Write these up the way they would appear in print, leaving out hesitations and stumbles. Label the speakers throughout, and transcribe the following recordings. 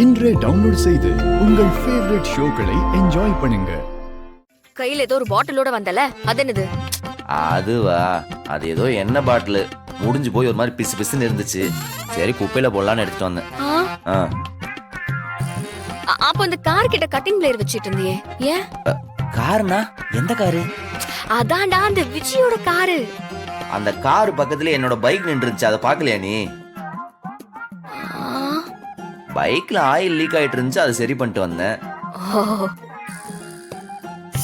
Speaker 1: இன்றே டவுன்லோட் செய்து உங்கள் ஃபேவரட் ஷோக்களை என்ஜாய் பண்ணுங்க.
Speaker 2: கையில ஏதோ ஒரு பாட்டிலோட வந்தல, அது என்னது?
Speaker 3: அதுவா, அது ஏதோ எண்ணெய் பாட்டில் முடிஞ்சு போய் ஒரு மாதிரி பிசு பிசுன்னு இருந்துச்சு. சரி குப்பையில போடலான்னு எடுத்துட்டு வந்தேன்.
Speaker 2: அப்ப அந்த கார் கிட்ட கட்டிங் பிளேயர் வச்சிட்டு இருந்தியே, ஏன்?
Speaker 3: காருனா எந்த காரு?
Speaker 2: அதான்டா அந்த விஜயோட காரு.
Speaker 3: அந்த காரு பக்கத்துல என்னோட பைக் நின்றுச்சு, அதை பாக்கலையா நீ? பைக்ல ஆயில் லீக் ஆயிட்டு இருந்துச்சு, அதை சரி பண்ணிட்டு வந்தேன்.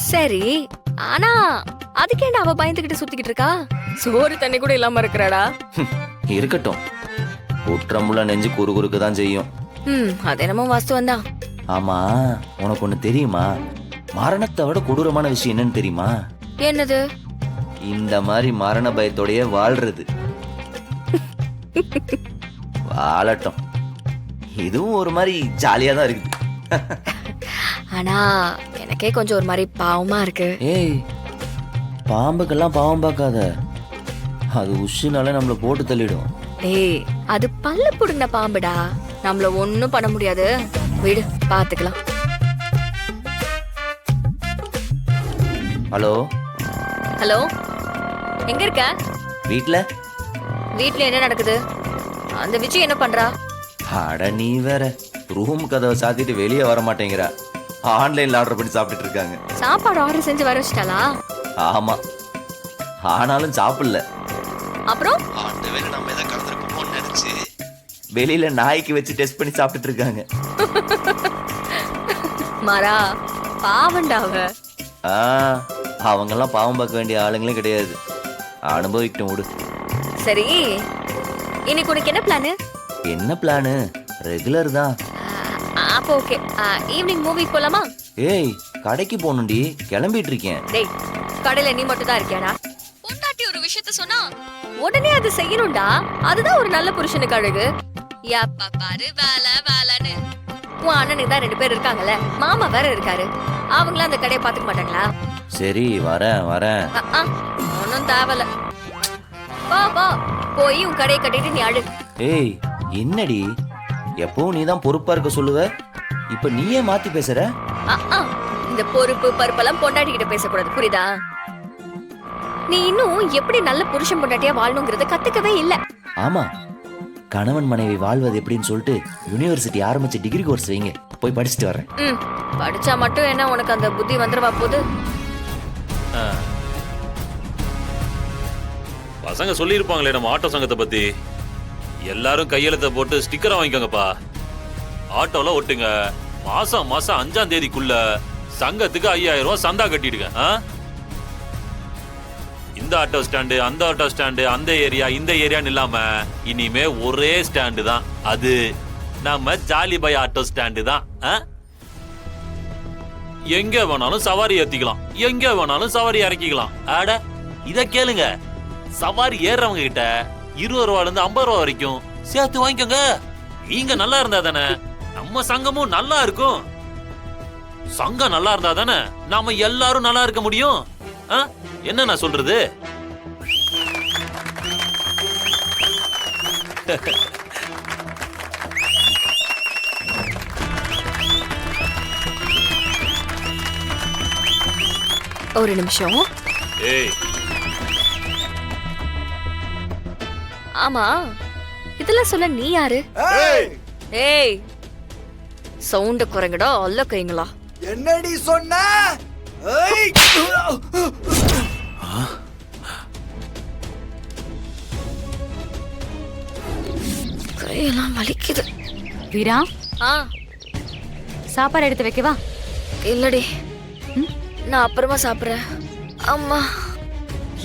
Speaker 2: சரி, ஆனா அதுக்கேண்டா அவ பயந்துகிட்டு சுத்திக்கிட்டு இருக்கா? சோறு தண்ணி கூட இல்லாம இருக்கறாடா.
Speaker 3: இருக்கட்டும், குற்றமுள்ள நெஞ்சு குறுகுறுக்கு தான் செய்யும்.
Speaker 2: அது என்னமோ வாஸ்தவம் தான்.
Speaker 3: ஆமா, உனக்கு ஒண்ணு தெரியுமா? மரணத்தை விட கொடூரமான விஷயம் என்னன்னு தெரியுமா?
Speaker 2: என்னது?
Speaker 3: இந்த மாதிரி மரண பயத்தோடய வாழ்றது. வாழட்டும், இதுவும் ஒரு மாதிரி ஜாலியா தான் இருக்குது.
Speaker 2: ஆனா எனக்கே கொஞ்சம் ஒரு மாதிரி பாவமா இருக்கு.
Speaker 3: ஏய், பாம்புக்கெல்லாம் பாவம் பார்க்காத, அது உஷுனால நம்மள போட்டு தள்ளிடும்.
Speaker 2: ஏய், அது பல்ல புடுங்கின பாம்புடா, நம்மள ஒண்ணும் பண்ண முடியாது. விடு, பாத்துக்கலாம்.
Speaker 3: ஹலோ
Speaker 2: ஹலோ, எங்க இருக்க?
Speaker 3: வீட்ல.
Speaker 2: வீட்ல என்ன நடக்குது? அந்த விஜய் என்ன பண்றா?
Speaker 3: அட நீ வேற, ரூம் கதவை சாத்திட்டு வெளியே வர மாட்டேங்கிறா. ஆன்லைன்ல ஆர்டர் பண்ணி சாப்பிட்டுட்டு இருக்காங்க.
Speaker 2: சாப்பாடு ஆர்டர் செஞ்சு வர வச்சிட்டாளா?
Speaker 3: ஆமா, ஆனாலும் சாப்பிடல.
Speaker 2: அப்புறம்
Speaker 3: அந்த வேலை நம்ம எதை கலந்துருக்கோம்னு நினைச்சு வெளியில நாய்க்கு வச்சு டெஸ்ட் பண்ணி சாப்பிட்டுட்டு இருக்காங்க.
Speaker 2: மாறா, பாவண்டாவ.
Speaker 3: அவங்கெல்லாம் பாவம் பார்க்க வேண்டிய ஆளுங்களே கிடையாது, அனுபவிக்கட்டும் விடு.
Speaker 2: சரி, இன்னைக்கு உனக்கு என்ன பிளானு?
Speaker 3: என்ன பிளானு? ரெகுலர் தான்.
Speaker 2: அப்போ ஓகே, ஈவினிங் மூவி போலாமா?
Speaker 3: ஏய், கடைக்கு போகணும்டி, கிளம்பிட்டு இருக்கேன்.
Speaker 2: டேய், கடையில நீ மட்டும் தான் இருக்கியாடா? பொண்டாட்டி ஒரு விஷயத்த சொன்னா உடனே அது செய்யணும்டா, அதுதான் ஒரு நல்ல புருஷனுக்கு அழகு. எப்ப பாரு வேலை வேலைன்னு. உன் அண்ணனுக்கு தான் 2 பேர் இருக்காங்கல்ல, மாமா வேற இருக்காரு, அவங்கள அந்த கடையை பாத்துக்க மாட்டாங்களா?
Speaker 3: சரி, வரேன்.
Speaker 2: ஒன்னும் தேவல. போ போய் உன் கடையை கட்டிட்டு நீ அழு.
Speaker 3: ஏய், என்னடி எப்பவும் நீ தான் பொறுப்பா இருக்க சொல்லுவ, இப்ப நீயே மாத்தி பேசுற?
Speaker 2: இந்த பொறுப்பு பருப்பெல்லாம் பொண்டாட்டி கிட்ட பேசக்கூடாது, புரியுதா? நீ இன்னும் எப்படி நல்ல புருஷன் பொண்டாட்டியா வாழணுங்கிறத கத்துக்கவே இல்ல.
Speaker 3: ஆமா, கணவன் மனைவி வாழ்வது எப்படின்னு சொல்லிட்டு யுனிவர்சிட்டி ஆரம்பிச்ச டிகிரி கோர்ஸ் வைங்க, போய் படிச்சுட்டு வரேன்.
Speaker 2: படிச்சா மட்டும் என்ன உனக்கு அந்த புத்தி வந்துருவா போகுது?
Speaker 4: பசங்க சொல்லியிருப்பாங்களே நம்ம ஆட்டோ சங்கத்தை பத்தி. எல்லாரும் கையெழுத்த போட்டு ஸ்டிக்கரை வாங்கிக்கோங்கப்பா, ஆட்டோல ஒட்டுங்க. மாசம் 5ஆம் தேதிக்குள்ள சங்கத்துக்கு 5000 ரூபாய் சந்தா கட்டிடுங்க. இந்த ஆட்டோ ஸ்டாண்டு, அந்த ஆட்டோ ஸ்டாண்டு, அந்த ஏரியா, இந்த ஏரியான்னு இல்லாம இனிமே ஒரே ஸ்டாண்டு தான், அது நம்ம ஜாலி பாய் ஆட்டோ ஸ்டாண்டு தான். எங்க வேணாலும் சவாரி ஏத்திக்கலாம், எங்க வேணாலும் சவாரி இறக்கிக்கலாம். அட இத கேளுங்க, சவாரி ஏறுறவங்க கிட்ட 20 ரூபாயில இருந்து 50 ரூபா வரைக்கும் சேர்த்து வாங்கிக்கோங்க. நீங்க நல்லா இருந்தா தானே நம்ம சங்கமும் நல்லா இருக்கும். சங்கம் நல்லா இருந்தா தானே நாம எல்லாரும் நல்லா இருக்க முடியும். என்ன நான் சொல்றது?
Speaker 2: ஒரு நிமிஷம்.
Speaker 4: ஏய்,
Speaker 2: ஆமா, இதெல்லாம் சொல்ல நீ யாரு? ஏய், சவுண்ட் குறைங்கடா, அல்ல கைங்களா.
Speaker 5: என்னடி சொன்ன?
Speaker 2: கையெல்லாம் வலிக்குது.
Speaker 6: வீரா, சாப்பாடு எடுத்து வைக்கவா?
Speaker 2: இல்லடி, நான் அப்புறமா சாப்பிடுறேன். அம்மா.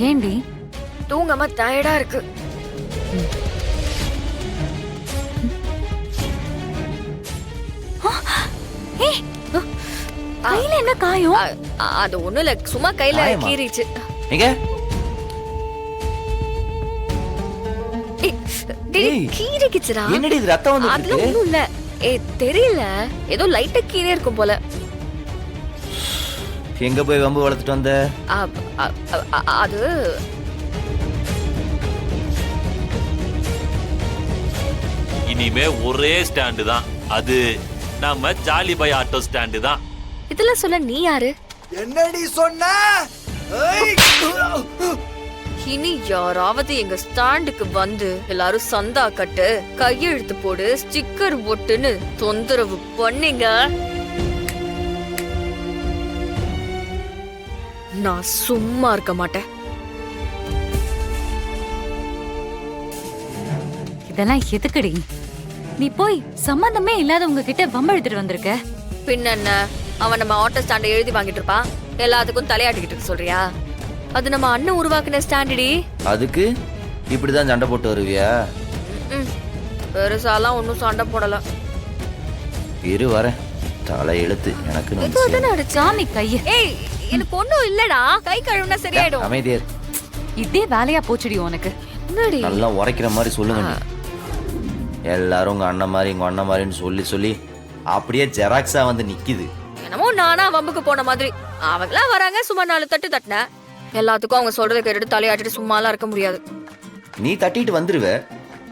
Speaker 6: ஏண்டி?
Speaker 2: தூங்காம டயர்டா இருக்கு.
Speaker 6: கையில என்ன காயம்?
Speaker 2: அது ஒண்ணும் இல்ல, சும்மா கையில கீறிச்சு. கீறிக்குச்சுடா.
Speaker 3: என்னடி இது, ரத்தம் வந்து?
Speaker 2: அதெல்லாம் ஒண்ணும் இல்ல. தெரியல, ஏதோ லைட்டா கீறே இருக்கும் போல.
Speaker 3: எங்க போய் வம்பு வளர்த்துட்டு வந்த?
Speaker 2: அது
Speaker 4: இனிமே ஒரே ஸ்டாண்டு தான், அது நம்ம ஜாலி பாய் ஆட்டோ ஸ்டாண்டு தான்.
Speaker 2: இதெல்லாம் சொல்ல நீ யாரு?
Speaker 5: என்னடி சொன்ன? ஏய்!
Speaker 2: இனி யாராவது எங்க ஸ்டாண்டுக்கு வந்து எல்லாரும் சந்தா கட்டு, கையெழுத்து போடு, ஸ்டிக்கர் ஒட்டுன்னு தொந்தரவு பண்ணீங்க, நான் சும்மா இருக்க மாட்டேன்.
Speaker 6: இதெல்லாம் எதுக்குடி? நீ போய் சம்பந்தமே இல்லாதவங்க கிட்ட வம்பெழுத்துட்டு வந்திருக்க.
Speaker 2: பின்ன என்ன, அவன் நம்ம ஆட்டோ ஸ்டாண்டை எழுதி வாங்கிட்டு இருப்பான், எல்லாத்துக்கும் தலையாட்டிக்கிட்டு இருக்க சொல்றியா? அது நம்ம அண்ணன் உருவாக்குன ஸ்டாண்டடி.
Speaker 3: அதுக்கு இப்படிதான் சண்டை போட்டு வருவியா?
Speaker 2: பெருசாலாம் ஒன்னும் சண்டை போடல.
Speaker 3: இரு வரேன். தலை எழுத்து எனக்கு
Speaker 2: இதுதானே அடிச்சா?
Speaker 6: சாமி கைய.
Speaker 2: ஏய், எனக்கு ஒண்ணும் இல்லடா, கை கழுவுனா சரியாயிடும்.
Speaker 3: அமைதியர்.
Speaker 6: இதே வேலையா போச்சுடி உனக்கு.
Speaker 2: என்னடி?
Speaker 3: நல்லா உரைக்கிற மாதிரி சொல்லுங்க நீ. எல்லாரும் உங்க அண்ணன் மாதிரி உங்க அண்ணன் மாதிரின்னு சொல்லி சொல்லி அப்படியே ஜெராக்ஸா வந்து நிக்குது.
Speaker 2: என்னமோ நானா வம்புக்கு போன மாதிரி. அவங்களா வராங்க, சும்மா 4 தட்டு தட்டின, எல்லாத்துக்கும் அவங்க சொல்றதை கேட்டுட்டு தலையாட்டிட்டு சும்மாலாம் இருக்க முடியாது.
Speaker 3: நீ தட்டிட்டு வந்துருவ,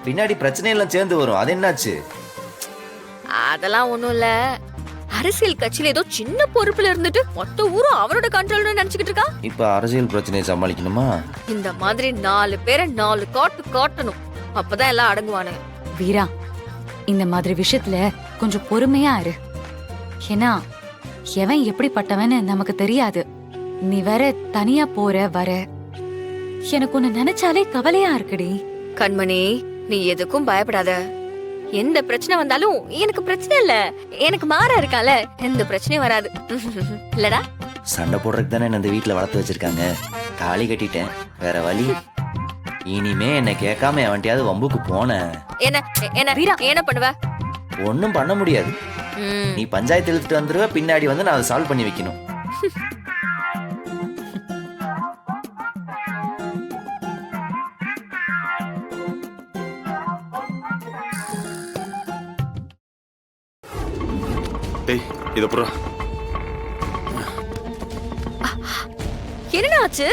Speaker 3: பின்னாடி பிரச்சனை எல்லாம் சேர்ந்து வரும். அது என்னாச்சு?
Speaker 2: அதெல்லாம் ஒண்ணும் இல்ல. அரசியல் கட்சியில ஏதோ சின்ன பொறுப்புல இருந்துட்டு மொத்த ஊரும் அவரோட கண்ட்ரோல்னு நினைச்சுக்கிட்டு இருக்கா.
Speaker 3: இப்ப அரசியல் பிரச்சனையை சமாளிக்கணுமா?
Speaker 2: இந்த மாதிரி 4 பேரை 4 காட்டு காட்டணும், அப்பதான் எல்லாம் அடங்குவானுங்க.
Speaker 6: வீரா, இந்த மாதிரி விஷயத்துல கொஞ்சம் பொறுமையா இரு. ஏன்னா எவன் எப்படிப்பட்டவன்னு நமக்கு தெரியாது. நீ வேற தனியா போற வர, எனக்கு உன்னை நினைச்சாலே கவலையா இருக்குடி.
Speaker 2: கண்மணி, நீ எதுக்கும் பயப்படாத. எந்த பிரச்சனை வந்தாலும் எனக்கு பிரச்சனை இல்ல, எனக்கு மாறா இருக்கால, எந்த பிரச்சனையும் வராது. இல்லடா?
Speaker 3: சண்டை போடுறதுக்கு தானே இந்த வீட்டுல வளர்த்து வச்சிருக்காங்க. தாலி கட்டிட்டேன், வேற வழி. இனிமே என்ன கேட்காம எவன்ட்டையாவது வம்புக்கு போன
Speaker 2: என்ன என்ன
Speaker 6: வீரா.
Speaker 2: என்ன பண்ணுவ?
Speaker 3: ஒன்னும் பண்ண முடியாது.
Speaker 2: ம்,
Speaker 3: நீ பஞ்சாயத்து இழுத்துட்டு வந்துருவ, பின்னாடி வந்து நான் அதை சால்வ் பண்ணி வைக்கணும்.
Speaker 7: டேய் இத புறா.
Speaker 2: என்னடா ஆச்சு?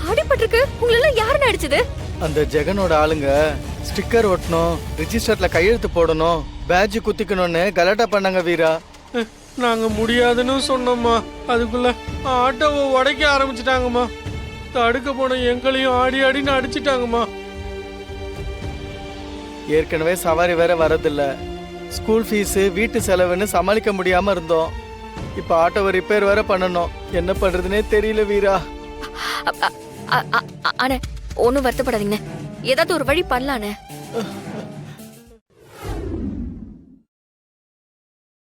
Speaker 2: அடிபட்டிருக்கு. உங்கள யாருன்னு அடிச்சது?
Speaker 5: அந்த ஜெகனோட ஆளுங்க ஸ்டிக்கர் ஒட்டணும், ரிஜிஸ்டர்ல கையெழுத்து போடணும், பேட்ஜ் குத்திக்கணும்னு கலாட்டா பண்ணாங்க வீரா.
Speaker 8: நாங்க முடியாதுன்னு சொன்னோம்மா, அதுக்குள்ள ஆட்டோவை உடைக்க ஆரம்பிச்சிட்டாங்கம்மா. தடுக்க போன எங்களையும் ஆடி ஆடின்னு அடிச்சிட்டாங்கம்மா.
Speaker 5: ஏற்கனவே சவாரி வேற வரதில்ல, ஸ்கூல் ஃபீஸ் வீட்டு செலவுன்னு சமாளிக்க முடியாம இருந்தோம். இப்ப ஆட்டோவை ரிப்பேர் வேற பண்ணணும். என்ன பண்றதுனே தெரியல வீரா.
Speaker 2: அண்ணே, ஒன்னும் வருத்தப்படாதீங்க, ஏதாவது ஒரு வழி பண்ணலானே.